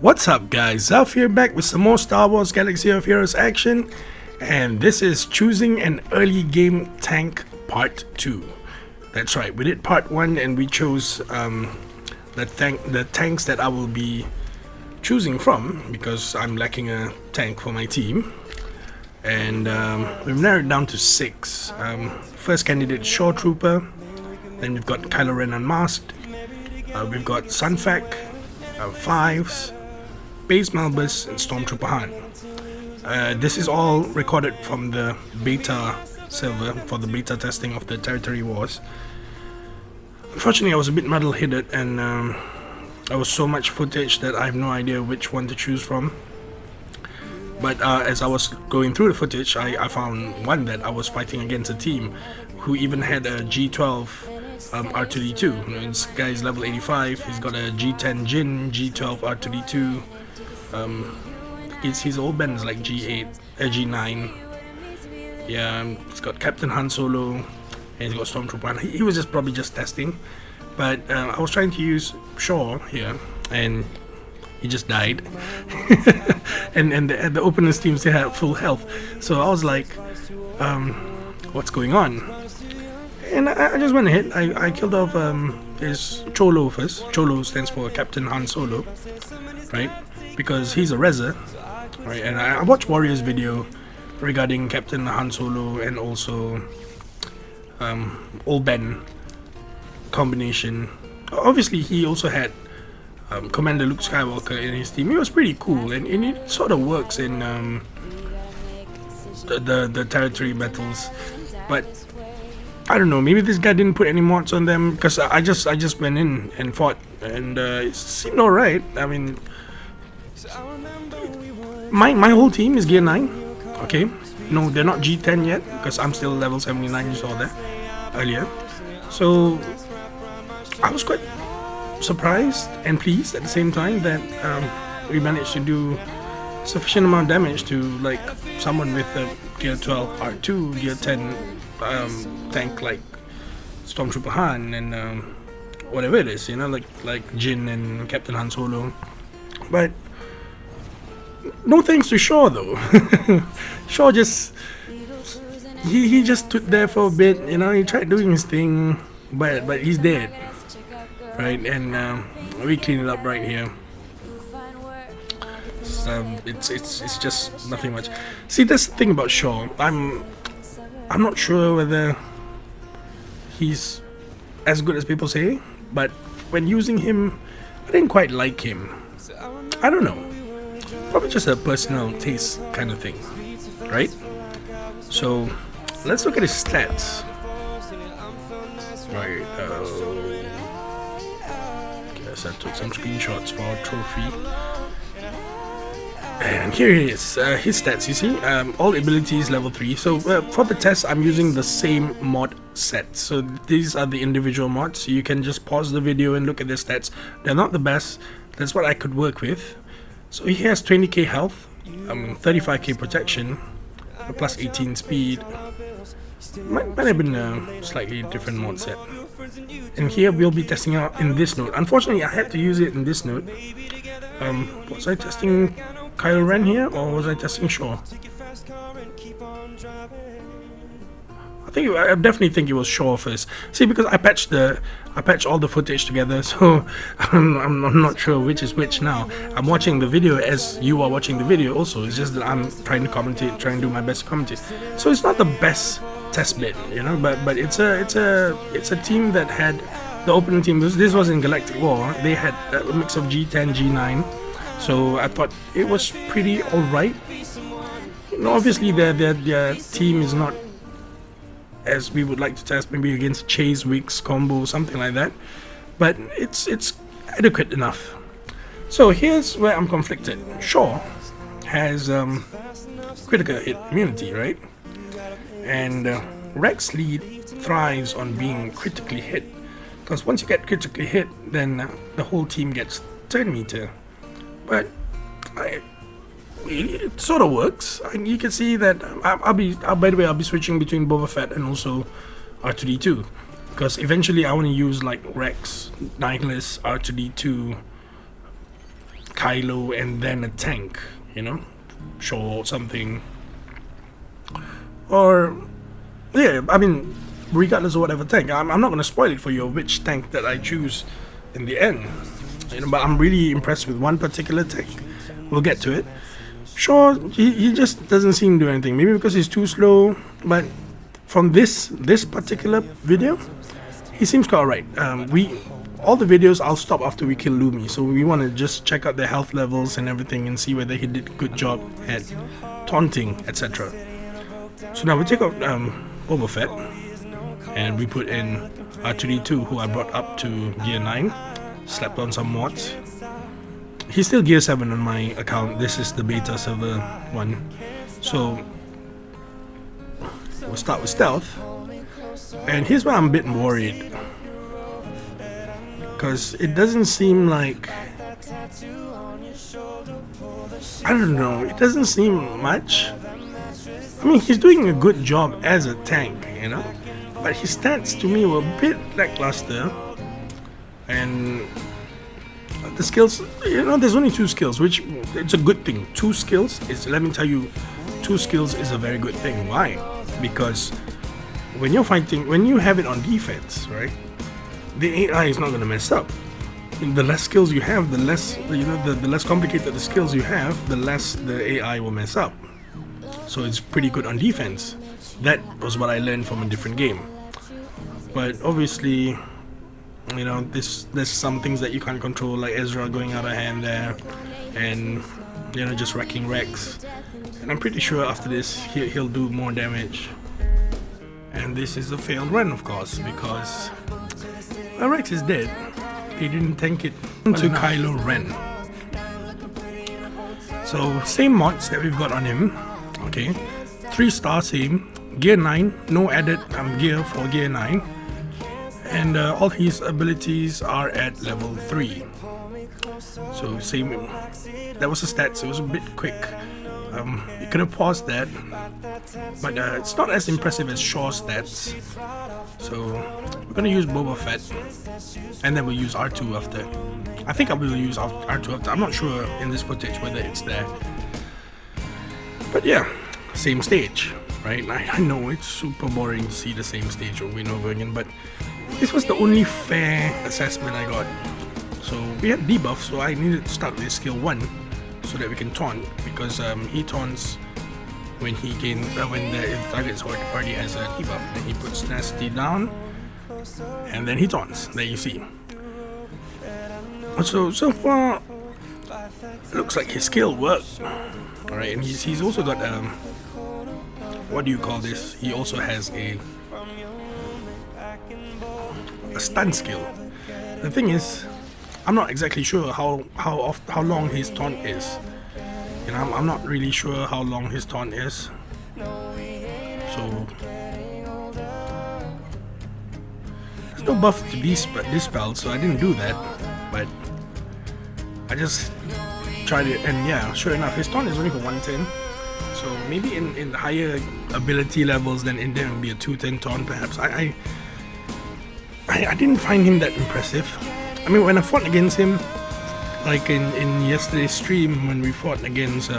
What's up guys, Zaff here back with some more Star Wars Galaxy of Heroes action, and this is choosing an early game tank part 2. That's right, we did part 1 and we chose the tanks that I will be choosing from because I'm lacking a tank for my team. And we've narrowed down to 6. First candidate stormtrooper, then we've got Kylo unmasked, we've got Sunfac, Fives, Baze and Stormtrooper Han. This is all recorded from the beta server for the beta testing of the Territory Wars. Unfortunately, I was a bit muddle-headed and there was so much footage that I have no idea which one to choose from. But as I was going through the footage, I found one that I was fighting against a team who even had a G12 R2D2. This guy is level 85, he's got a G10 Jin, G12 R2D2. His old band is like G8, G9. Yeah, he's got Captain Han Solo, and he's got Stormtrooper. He was probably just testing, but I was trying to use Shaw here, and he just died. and the opponent's team still had full health, so I was like, what's going on? And I just went ahead. I killed off his Cholo first. Cholo stands for Captain Han Solo, right? Because he's a Reza, right? And I watched Warrior's video regarding Captain Han Solo and also Old Ben combination. Obviously, he also had Commander Luke Skywalker in his team. It was pretty cool, and it sort of works in the territory battles. But I don't know, maybe this guy didn't put any mods on them, because I just went in and fought, and it seemed alright. I mean, my whole team is gear 9. Okay, no, they're not G10 yet because I'm still level 79. You saw that earlier. So I was quite surprised and pleased at the same time that we managed to do sufficient amount of damage to like someone with a gear 12 R2, gear 10 tank like Stormtrooper Han and whatever it is, you know, like Jin and Captain Han Solo. But no thanks to Shaw though. Shaw just he just stood there for a bit, you know. He tried doing his thing, but he's dead, right? And we clean it up right here. It's just nothing much. See, that's the thing about Shaw. I'm not sure whether he's as good as people say, but when using him, I didn't quite like him. I don't know. Probably just a personal taste kind of thing, right? So let's look at his stats. Right. Guess I took some screenshots for our trophy. And here it is, his stats, you see, all abilities level 3. So for the test, I'm using the same mod set. So these are the individual mods. You can just pause the video and look at their stats. They're not the best. That's what I could work with. So he has 20k health, 35k protection, a plus 18 speed. Might have been a slightly different mod set. And here we'll be testing out in this node. Unfortunately, I had to use it in this node. Was I testing Kylo Ren here, or was I testing Shaw? I definitely think it was Shaw first. See, because I patched all the footage together, so I'm not sure which is which now. I'm watching the video as you are watching the video also. It's just that I'm trying to commentate, trying to do my best to commentate. So it's not the best test bed, you know, but it's a team that had the opening team. This was in Galactic War. They had a mix of G10, G9. So I thought it was pretty alright. You know, obviously their team is not as we would like to test, maybe against Chase Wicks combo, something like that. But it's adequate enough. So here's where I'm conflicted. Shaw has critical hit immunity, right? And Rex Lead thrives on being critically hit, because once you get critically hit, then the whole team gets turn meter. But it sort of works. You can see that by the way, I'll be switching between Boba Fett and also R2D2, because eventually I want to use like Rex, Nihilus, R2D2, kylo and then a tank, you know, show something. Or yeah, I mean, regardless of whatever tank, I'm not gonna spoil it for you which tank that I choose in the end, you know, but I'm really impressed with one particular tank. We'll get to it. Sure, he just doesn't seem to do anything, maybe because he's too slow, but from this particular video, he seems quite alright. All the videos I'll stop after we kill Lumi, so we want to just check out their health levels and everything and see whether he did a good job at taunting, etc. So now we take out Boba Fett and we put in R2D2, who I brought up to gear 9, slapped on some mods. He's still gear 7 on my account. This is the beta server one. So we'll start with stealth. And here's where I'm a bit worried, because it doesn't seem like, I don't know, it doesn't seem much. I mean, he's doing a good job as a tank, you know, but his stats to me were a bit lackluster. And the skills, you know, there's only 2 skills, which it's a good thing. 2 skills is, let me tell you, 2 skills is a very good thing. Why? Because when you're fighting, when you have it on defense, right, the AI is not going to mess up. The less skills you have, the less, you know, the less complicated the skills you have, the less the AI will mess up. So it's pretty good on defense. That was what I learned from a different game. But obviously, you know, there's some things that you can't control, like Ezra going out of hand there, and you know, just wrecking Rex. And I'm pretty sure after this he'll do more damage. And this is a failed run, of course, because Rex is dead. He didn't tank it to Kylo Ren. So same mods that we've got on him. Okay, 3-star same, gear 9, no added gear for gear 9, and all his abilities are at level 3. So same, that was the stats. It was a bit quick. You could have paused that, but it's not as impressive as Shaw's stats. So we're gonna use Boba Fett, and then we'll use R2 after. I think I will use R2 after. I'm not sure in this footage whether it's there. But yeah, same stage, right? I know it's super boring to see the same stage over and over again, but this was the only fair assessment I got. So we had debuff, so I needed to start with skill 1 so that we can taunt, because he taunts when he gains when the target already has a debuff. Then he puts tenacity down, and then he taunts. There you see. So far, looks like his skill worked. Alright, and he's also got what do you call this? He also has a stun skill. The thing is, I'm not exactly sure how long his taunt is. You know, I'm not really sure how long his taunt is. So there's no buff to dispel, so I didn't do that. But I just tried it, and yeah, sure enough, his taunt is only for 110. So maybe in higher ability levels, then in there will be a 210 taunt perhaps. I didn't find him that impressive. I mean, when I fought against him, like in yesterday's stream when we fought against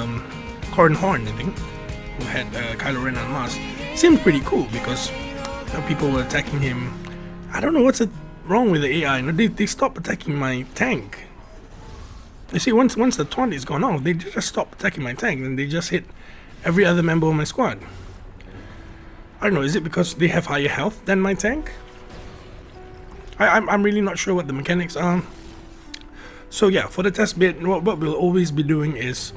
Corran Horn, I think, who had Kylo Ren unmasked, seemed pretty cool because, you know, people were attacking him. I don't know what's wrong with the AI. They stopped attacking my tank. You see, once the taunt is gone off, they just stop attacking my tank, and they just hit every other member of my squad. I don't know, is it because they have higher health than my tank? I'm really not sure what the mechanics are. So yeah, for the test bit, what we'll always be doing is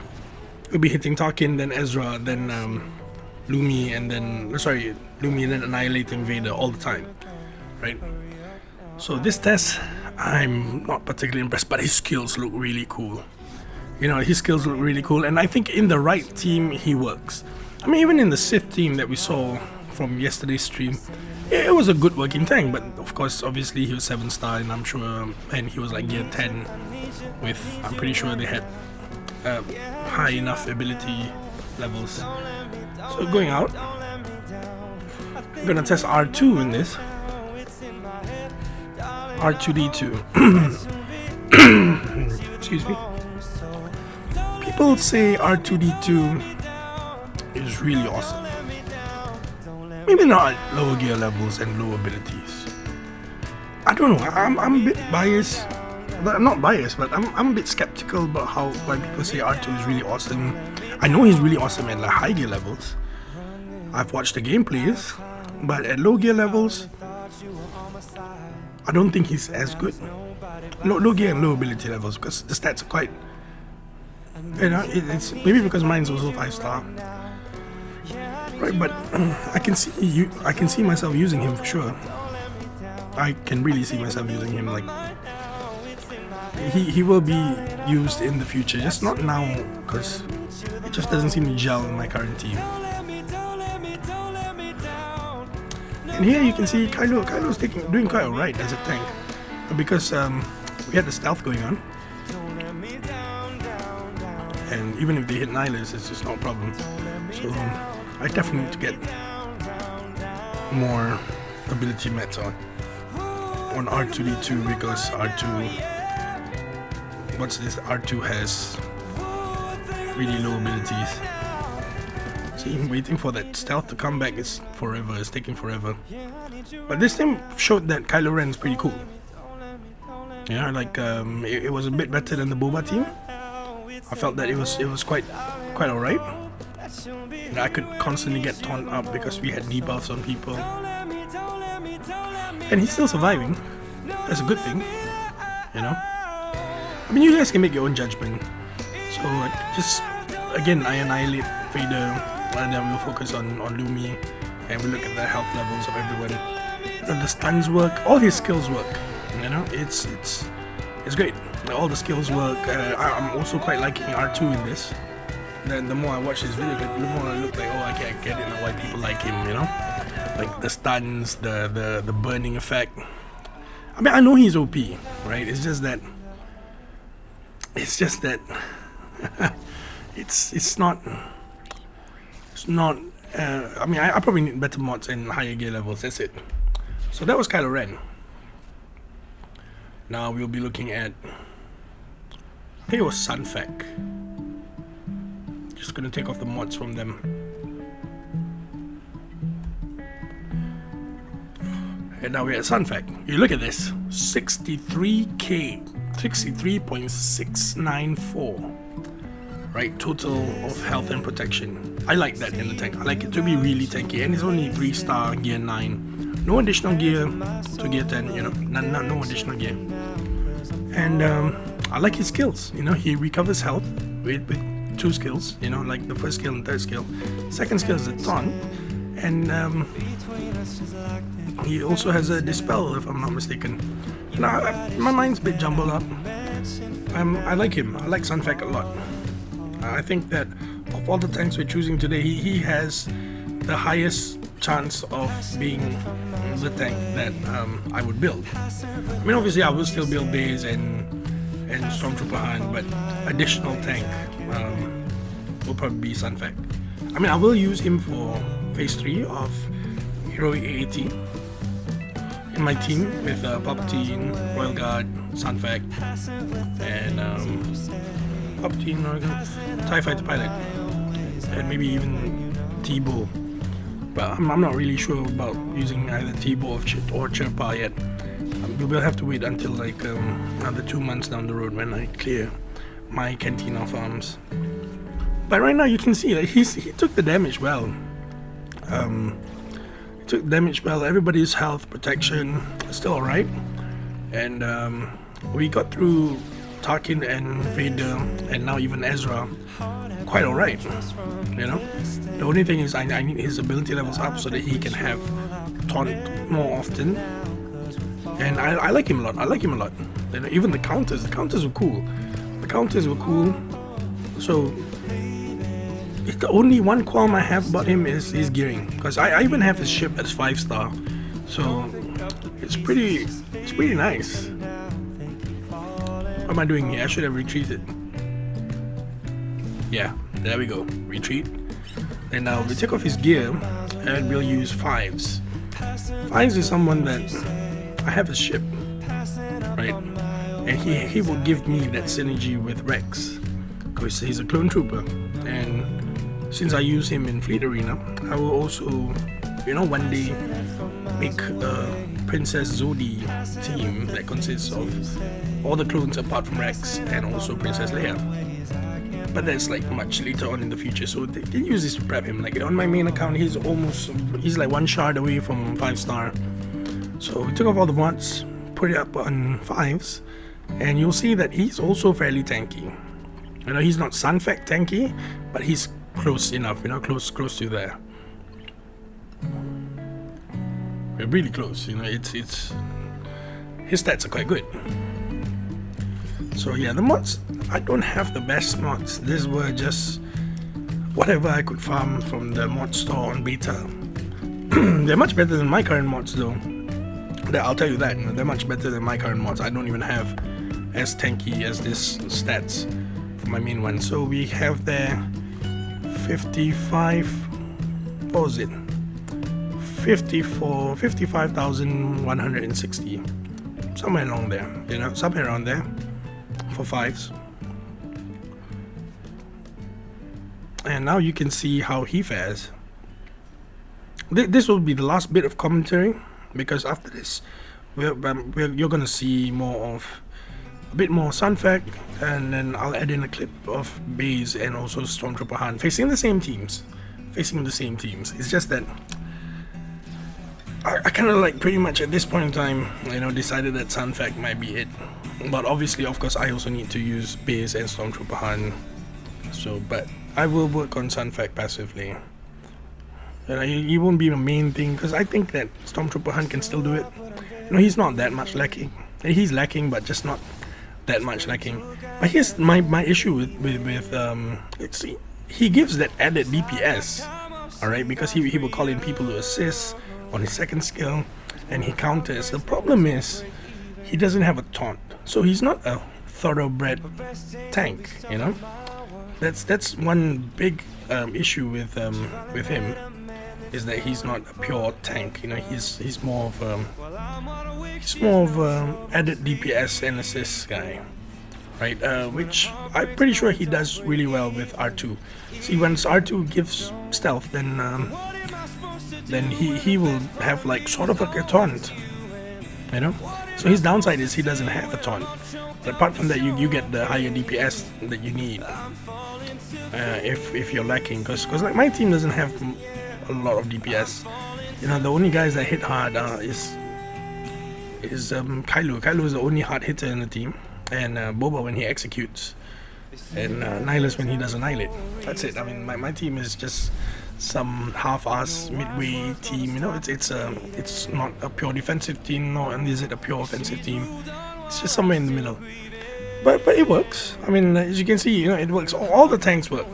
we'll be hitting Tarkin, then Ezra, then Lumi, and then Lumi, and then annihilating Vader all the time, right? So this test, I'm not particularly impressed, but his skills look really cool. You know, his skills look really cool, and I think in the right team he works. I mean, even in the Sith team that we saw from yesterday's stream, it was a good working tank, but of course, obviously he was 7-star, and I'm sure, and he was like gear 10 with, I'm pretty sure they had high enough ability levels. So going out, I'm gonna test R2 in this. R2D2. Excuse me. people say R2D2 is really awesome. Maybe not at lower gear levels and low abilities. I don't know. I'm a bit biased. I'm not biased, but I'm a bit skeptical about why people say R2 is really awesome. I know he's really awesome at like high gear levels. I've watched the gameplays, but at low gear levels, I don't think he's as good. Low gear and low ability levels, because the stats are quite, you know, it's maybe because mine's also 5-star, right? But I can see myself using him for sure. I can really see myself using him. Like he will be used in the future, just not now, because it just doesn't seem to gel in my current team. And here you can see Kylo's doing quite alright as a tank, because we had the stealth going on, and even if they hit Nihilus, it's just no problem. So I definitely need to get more ability mats on R2D2, because R2 has really low abilities. See, waiting for that stealth to come back is forever. It's taking forever. But this time showed that Kylo Ren is pretty cool. Yeah, like it was a bit better than the Boba team. I felt that it was quite alright. And I could constantly get torn up because we had debuffs on people. And he's still surviving. That's a good thing, you know. I mean, you guys can make your own judgment. So just again, I annihilate Vader, and then we'll focus on Lumi, and we look at the health levels of everyone. And the stuns work, all his skills work. You know, it's great. All the skills work. I'm also quite liking R2 in this. Then the more I watch this video, the more I look like, oh, I can't get it now why people like him. You know, like the stuns, the burning effect. I mean, I know he's OP, right? It's just that it's not. I mean, I probably need better mods and higher gear levels. That's it. So that was Kylo Ren. Now we'll be looking at, I think it was Sunfac. Just gonna take off the mods from them. And now we're at Sunfac. You look at this, 63k, 63.694. Right, total of health and protection. I like that in the tank. I like it to be really tanky, and it's only 3-star gear 9. No additional gear to gear 10. You know, no additional gear. And I like his skills. You know, he recovers health with 2 skills. You know, like the first skill and third skill. Second skill is a taunt, and he also has a dispel, if I'm not mistaken. Now my mind's a bit jumbled up. I like him. I like Sunfac a lot. I think that of all the tanks we're choosing today, he has the highest chance of being the tank that I would build. I mean, obviously I will still build baze and stormtrooper Han, but additional tank will probably be Sunfac. I mean, I will use him for phase 3 of Heroic AAT in my team with Palpatine, Royal Guard, Sunfac, and Palpatine, TIE Fighter Pilot, and maybe even T-Bow. But I'm not really sure about using either T-Bow or Chirpa yet. We will have to wait until like another 2 months down the road when I clear my Cantina farms. But right now you can see that he took the damage well. He took damage well. Everybody's health protection is still alright, and we got through Tarkin and Vader, and now even Ezra, quite alright. You know, the only thing is I need his ability levels up so that he can have taunt more often. And I like him a lot. You know, even the counters were cool. So the only one qualm I have about him is his gearing, because I even have his ship as 5-star. So it's pretty nice. What am I doing here? I should have retreated. Yeah, there we go. Retreat. And now we take off his gear and we'll use 5s. 5s is someone that I have his ship, right? And he will give me that synergy with Rex. because he's a clone trooper, and since I use him in Fleet Arena, I will also, one day make a Princess Zodi team that consists of all the clones apart from Rex and also Princess Leia. But that's like much later on in the future, so they can use this to prep him. Like on my main account, he's like 1 shard away from 5-star. So we took off all the mods, put it up on 5s, and you'll see that he's also fairly tanky. He's not Sunfact tanky, but he's close enough, close to there. We're really close, it's his stats are quite good. So yeah, the mods, I don't have the best mods. These were just whatever I could farm from the mod store on beta. They're much better than my current mods though. I'll tell you that, they're much better than my current mods. I don't even have as tanky as this stats for my main one. So we have there 55, what was it? 55,160. Somewhere along there, somewhere around there for 5s. And now you can see how he fares. This will be the last bit of commentary, because after this you're gonna see a bit more Sunfact, and then I'll add in a clip of Baze and also Stormtrooper Han facing the same teams. It's just that I kind of like pretty much at this point in time, decided that Sunfact might be it. But obviously, of course, I also need to use Baze and Stormtrooper Han. But I will work on Sunfact passively. He won't be the main thing, because I think that Stormtrooper Han can still do it. He's not that much lacking. He's lacking, but just not that much lacking. But here's my issue with he gives that added DPS, alright, because he will call in people to assist on his second skill, and he counters. The problem is he doesn't have a taunt, so he's not a thoroughbred tank. That's one big issue with him, is that he's not a pure tank. He's more of added DPS and assist guy, right? Which I'm pretty sure he does really well with R2. See, once R2 gives stealth, then he will have like sort of like a taunt, So his downside is he doesn't have a taunt. But apart from that, you get the higher DPS that you need if you're lacking. Because like my team doesn't have a lot of DPS. The only guys that hit hard is Kylo. Kylo is the only hard hitter in the team, and Boba when he executes, and Nihilus when he does annihilate. That's it. I mean, my team is just some half-ass midway team. It's not a pure defensive team, nor is it a pure offensive team. It's just somewhere in the middle. But it works. I mean, as you can see, it works. All the tanks work.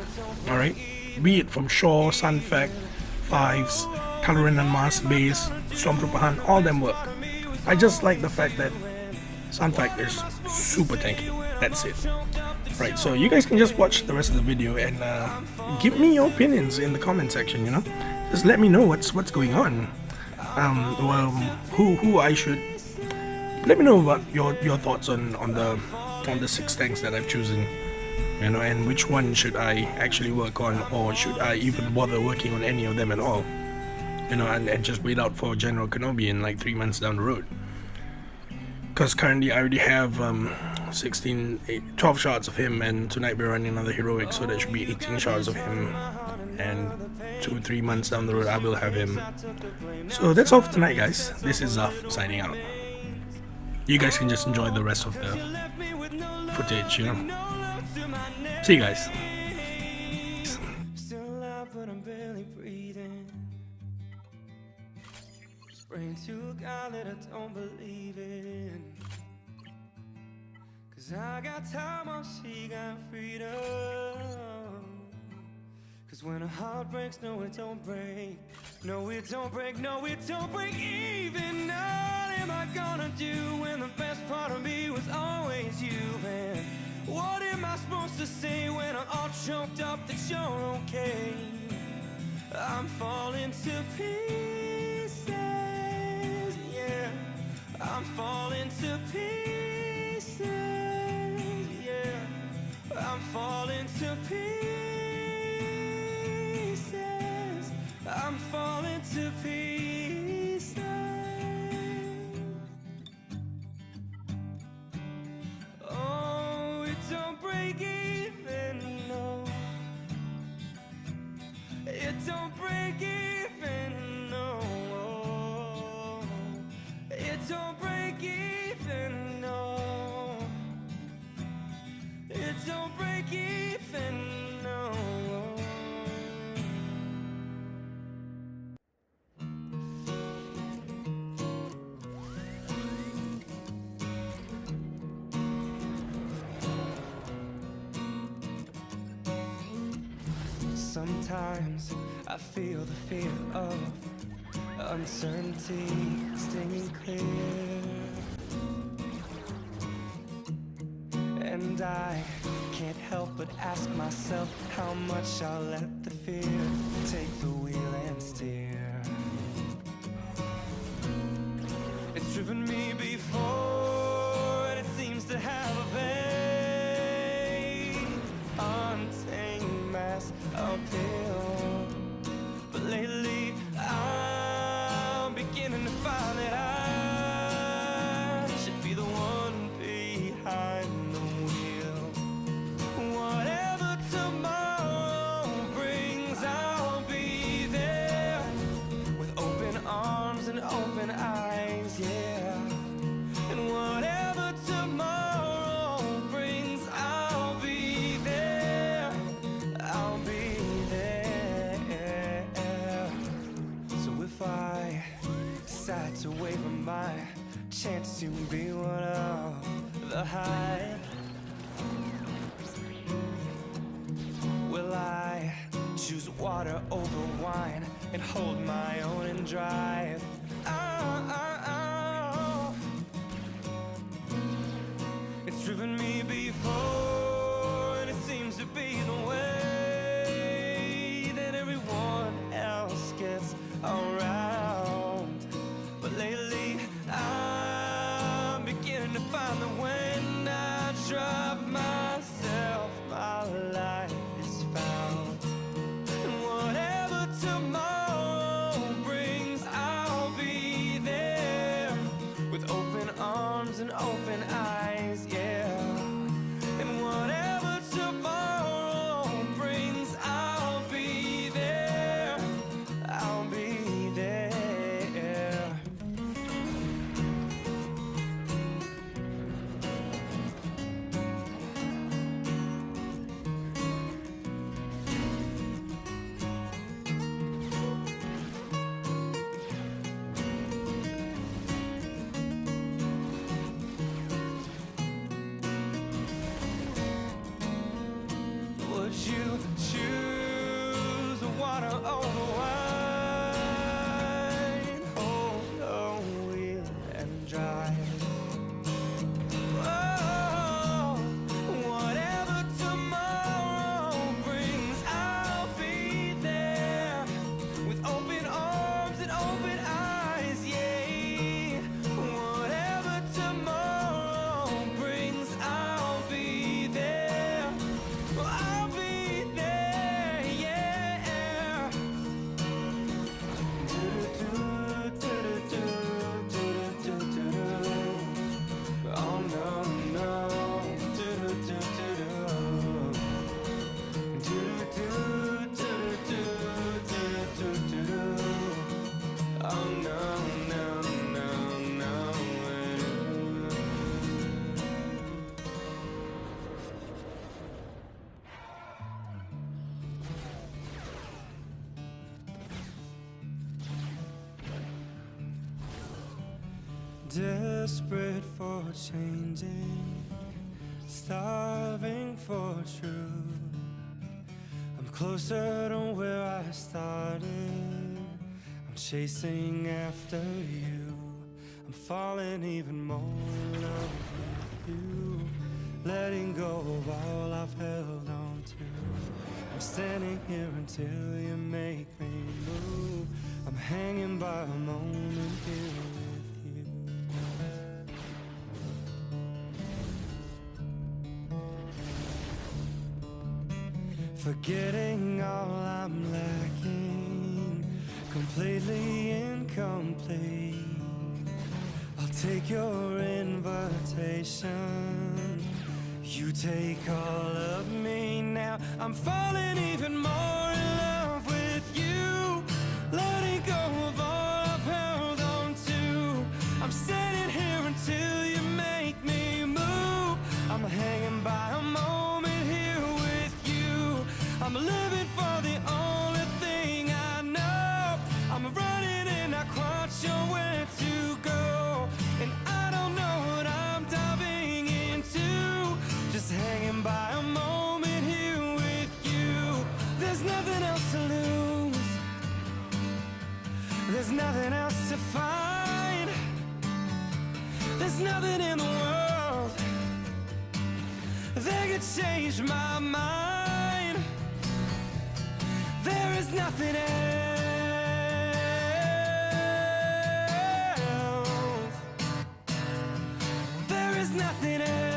All right, be it from Shaw, Sunfact, 5s, Kylo Ren Unmasked, Baze, Stormtrooper Han, all them work. I just like the fact that Sunfact is super tanky. That's it. Right, so you guys can just watch the rest of the video and give me your opinions in the comment section. Just let me know what's going on. Who I should. Let me know about your thoughts on the 6 tanks that I've chosen. And which one should I actually work on, or should I even bother working on any of them at all? And just wait out for General Kenobi in like 3 months down the road. Because currently I already have 12 shards of him, and tonight we're running another heroic, so that should be 18 shards of him, and 2-3 months down the road I will have him. So that's all for tonight, guys. This is Zaff signing out. You guys can just enjoy the rest of the footage, See you guys. Praying to a God that I don't believe in, 'cause I got time while she got freedom. 'Cause when a heart breaks, no it don't break. No it don't break, no it don't break even. What am I gonna do when the best part of me was always you, man? What am I supposed to say when I'm all choked up that you're okay? I'm falling to pieces. I'm falling to pieces, yeah. I'm falling to pieces. I'm falling to pieces. Oh, it don't break even, no. It don't break even, no. It don't break even, no. It don't break even, no. Sometimes I feel the fear of uncertainty stinging clear, and I can't help but ask myself how much I'll let the fear take the wheel and steer. It's driven me before, and it seems to have a vague, untamed mass appeal. But lately I'm beginning to find that I should be the one behind the wheel. Whatever tomorrow brings, I'll be there with open arms and open eyes, yeah. And whatever tomorrow brings, I'll be there. I'll be there. So if I decide to waver my chance to be one of the hive, will I choose water over wine and hold my own and drive? It's driven me before, and it seems to be the way that everyone else gets around. But lately I'm beginning to find that when I drive myself, my life is found. And whatever tomorrow brings, I'll be there with open arms and open eyes, yeah. And whatever tomorrow brings, I'll be there. I'll be there. Would you choose water over wine? Hold the wheel and drive. Oh, whatever tomorrow brings, I'll be there with open arms and open eyes, yeah. Whatever tomorrow brings, I'll be there. I'll be there, yeah. Oh no, no. Oh no, no, no, no. Desperate for changing, starving for truth. I'm closer to where I started. I'm chasing after you. I'm falling even more in love with you, letting go of all I've held on to. I'm standing here until you make me move. I'm hanging by a moment here with you. Forgetting all I'm lacking, completely incomplete. I'll take your invitation, you take all of me now. I'm falling even more in love with you, letting go of all I've held on to. I'm standing here until you make me move. I'm hanging by a moment here with you. I'm living for the only thing I know. I'm running and not quite sure where to go, and I don't know what I'm diving into. Just hanging by a moment here with you. There's nothing else to lose, there's nothing else to find. There's nothing in the world that could change my mind. There is nothing else. There is nothing else.